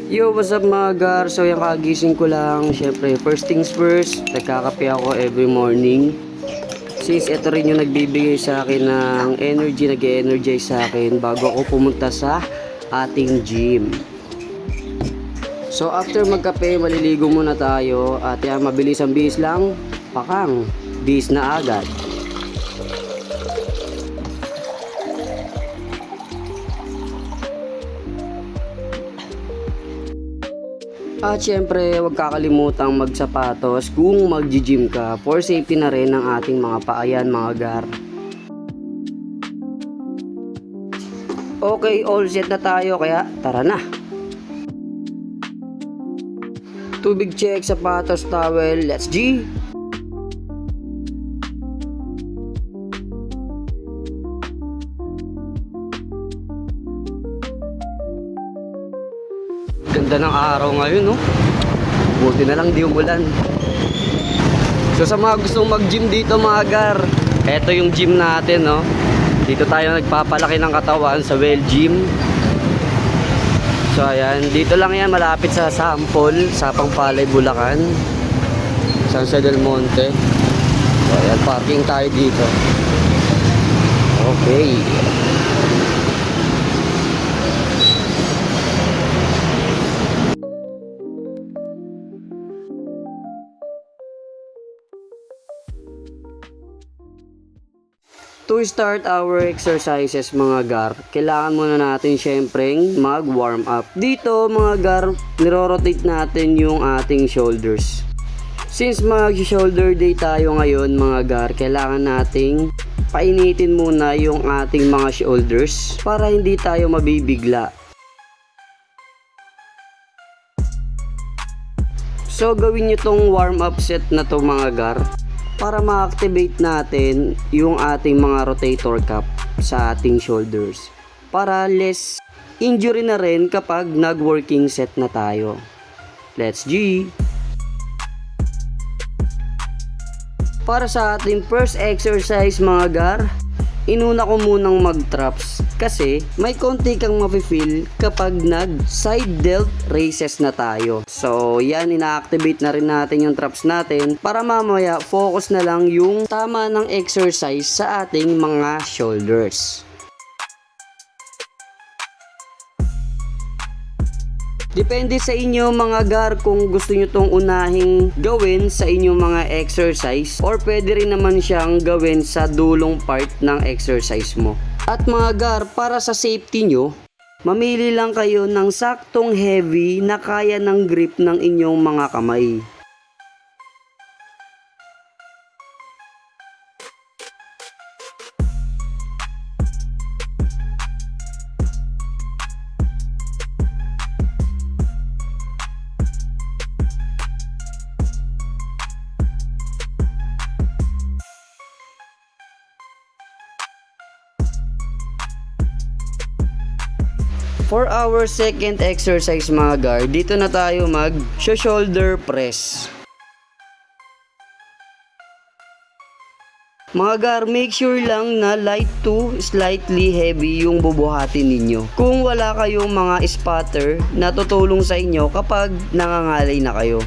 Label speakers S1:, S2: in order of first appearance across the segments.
S1: Yo, what's up mga gar? So yung kagising ko lang. Syempre, first things first, nagkakape ako every morning. Since ito rin yung nagbibigay sa akin ng energy, nag-energize sa akin bago ako pumunta sa ating gym. So after magkape, maliligo muna tayo. At yan, mabilis ang bihis lang. Pakang, bihis na agad. At syempre, huwag kakalimutang magsapatos kung mag-gym ka for safety na rin ng ating mga paayan mga gar. Okay, all set na tayo kaya tara na. Tubig check, sapatos, towel, let's G! Ganda ng araw ngayon, no? Buti na lang di umulan. So sa mga gustong mag-gym dito mga gar, eto yung gym natin, no? Dito tayo nagpapalaki ng katawan sa Well Gym. So ayan, dito lang yan, malapit sa Sampol, sa Pangpalay, Bulacan, San Jose del Monte. So ayan, parking tayo dito. Okay. To start our exercises mga gar, kailangan muna natin syempreng mag-warm up. Dito mga gar, niro-rotate natin yung ating shoulders. Since mag-shoulder day tayo ngayon mga gar, kailangan nating painitin muna yung ating mga shoulders para hindi tayo mabibigla. So gawin nyo tong warm up set na to mga gar para ma-activate natin yung ating mga rotator cuff sa ating shoulders para less injury na rin kapag nag-working set na tayo. Let's G! Para sa ating first exercise mga gar, inuna ko munang mag-traps kasi may konti kang mafe-feel kapag nag-side delt raises na tayo. So yan, ina-activate na rin natin yung traps natin para mamaya focus na lang yung tama ng exercise sa ating mga shoulders. Depende sa inyo mga gar kung gusto nyo tong unahing gawin sa inyong mga exercise or pwede rin naman siyang gawin sa dulong part ng exercise mo. At mga gar, para sa safety nyo, mamili lang kayo ng saktong heavy na kaya ng grip ng inyong mga kamay. For our second exercise mga gar, dito na tayo mag-shoulder press. Mga gar, make sure lang na light to slightly heavy yung bubuhatin ninyo. Kung wala kayong mga spotter na tutulong sa inyo kapag nangangalay na kayo.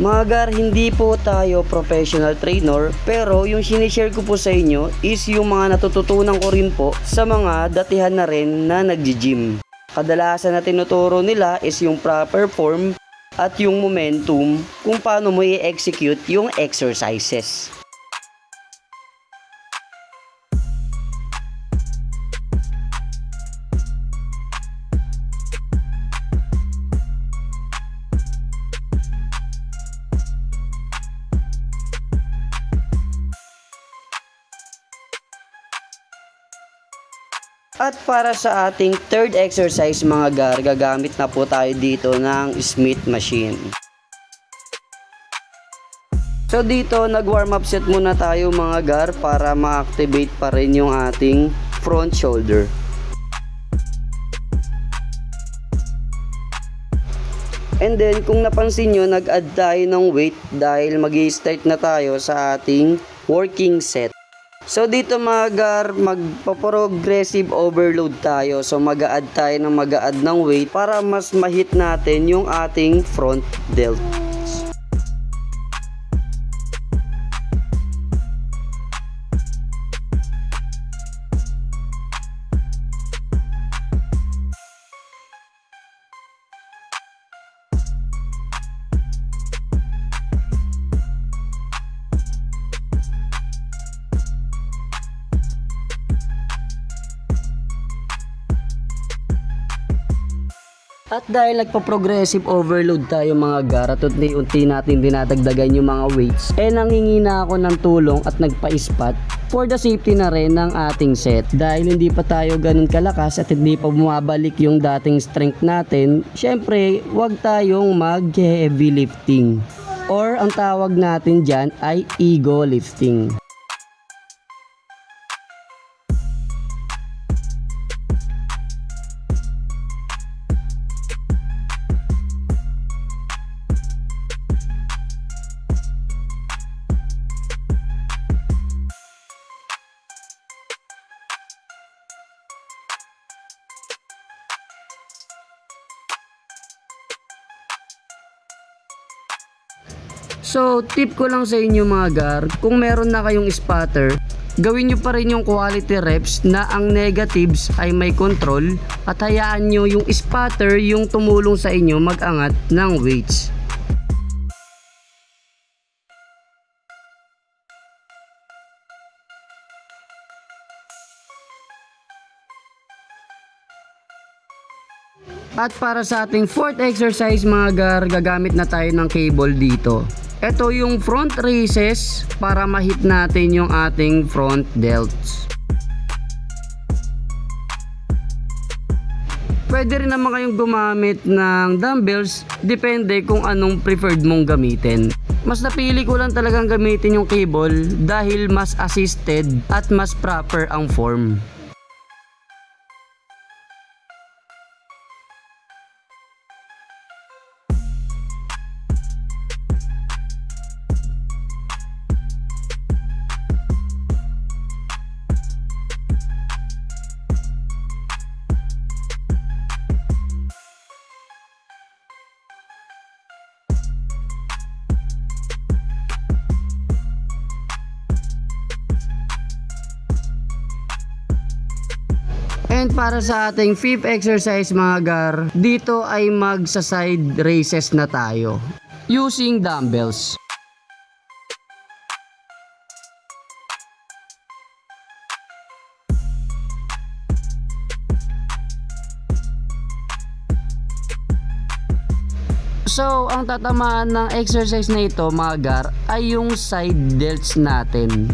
S1: Mga gar, hindi po tayo professional trainer pero yung sinishare ko po sa inyo is yung mga natututunan ko rin po sa mga datihan na rin na nagji-gym. Kadalasan na tinuturo nila is yung proper form at yung momentum kung paano mo i-execute yung exercises. At para sa ating third exercise mga gar, gagamit na po tayo dito ng Smith machine. So dito nag-warm up set muna tayo mga gar para ma-activate pa rin yung ating front shoulder. And then kung napansin nyo, nag-add tayo ng weight dahil mag-i-start na tayo sa ating working set. So dito mga gar, magpa-progressive overload tayo. So mag-a-add tayo ng weight para mas ma-hit natin yung ating front delt. At dahil nagpa-progressive overload tayo mga gar at unti-unti natin dinadagdagan yung mga weights, nangingi na ako ng tulong at nagpa-spot for the safety na rin ng ating set. Dahil hindi pa tayo ganun kalakas at hindi pa bumabalik yung dating strength natin, syempre wag tayong mag-heavy lifting. Or ang tawag natin dyan ay ego lifting. So, tip ko lang sa inyo mga gar, kung meron na kayong spotter, gawin nyo pa rin yung quality reps na ang negatives ay may control at hayaan nyo yung spotter yung tumulong sa inyo mag-angat ng weights. At para sa ating fourth exercise mga gar, gagamit na tayo ng cable dito. Ito yung front raises para ma-hit natin yung ating front delts. Pwede rin naman kayong gumamit ng dumbbells, depende kung anong preferred mong gamitin. Mas napili ko lang talagang gamitin yung cable dahil mas assisted at mas proper ang form. And para sa ating fifth exercise mga gar, dito ay magsa-side raises na tayo using dumbbells. So, ang tatamaan ng exercise na ito mga gar ay yung side delts natin.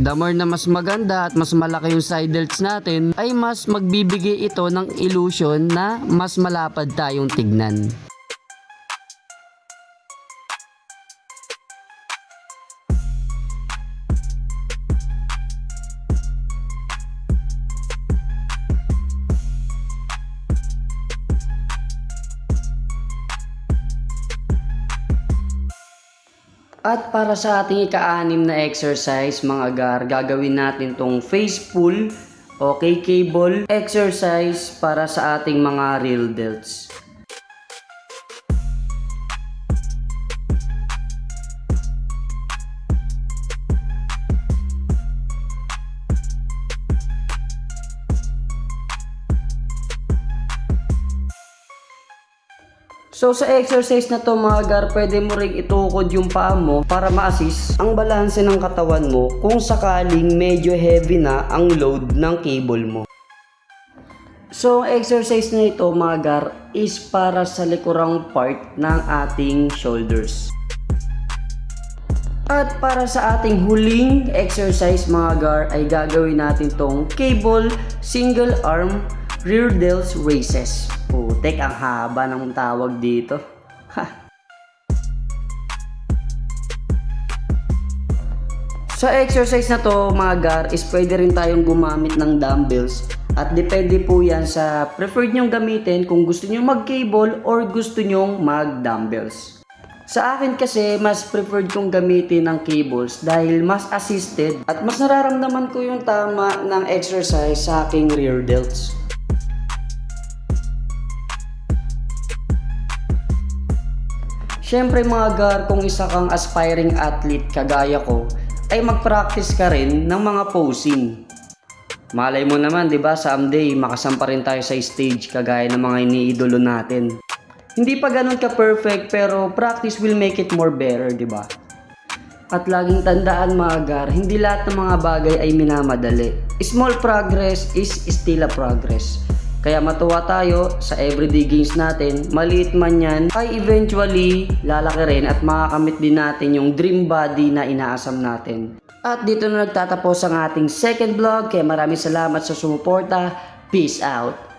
S1: The more na mas maganda at mas malaki yung side delts natin, ay mas magbibigay ito ng illusion na mas malapad tayong tignan. At para sa ating ika-anim na exercise mga gar, gagawin natin tong face pull o cable exercise para sa ating mga real delts. So sa exercise na to mga gar, pwede mo ring itukod yung paa mo para ma-assist ang balanse ng katawan mo kung sakaling medyo heavy na ang load ng cable mo. So exercise na ito mga gar is para sa likurang part ng ating shoulders. At para sa ating huling exercise mga gar ay gagawin natin tong cable single arm rear delts raises. Putek, ang haba ng tawag dito. Sa exercise na to mga gar is pwede rin tayong gumamit ng dumbbells
S2: At depende po yan sa preferred nyong gamitin kung gusto nyong mag-cable or gusto nyong mag-dumbbells. Sa akin kasi, mas preferred kong gamitin ng cables dahil mas assisted at mas nararamdaman ko yung tama ng exercise sa aking rear delts. Siyempre mga gar, kung isa kang aspiring athlete kagaya ko, ay mag-practice ka rin ng mga posing. Malay mo naman, 'di ba, someday makasampa rin tayo sa stage kagaya ng mga iniidolo natin. Hindi pa ganun ka perfect pero practice will make it more better, 'di ba? At laging tandaan mga gar, hindi lahat ng mga bagay ay minamadali. Small progress is still a progress. Kaya matuwa tayo sa everyday gains natin, maliit man yan, ay eventually lalaki rin at makakamit din natin yung dream body na inaasam natin. At dito na nagtatapos ang ating second vlog, kaya maraming salamat sa sumuporta. Peace out!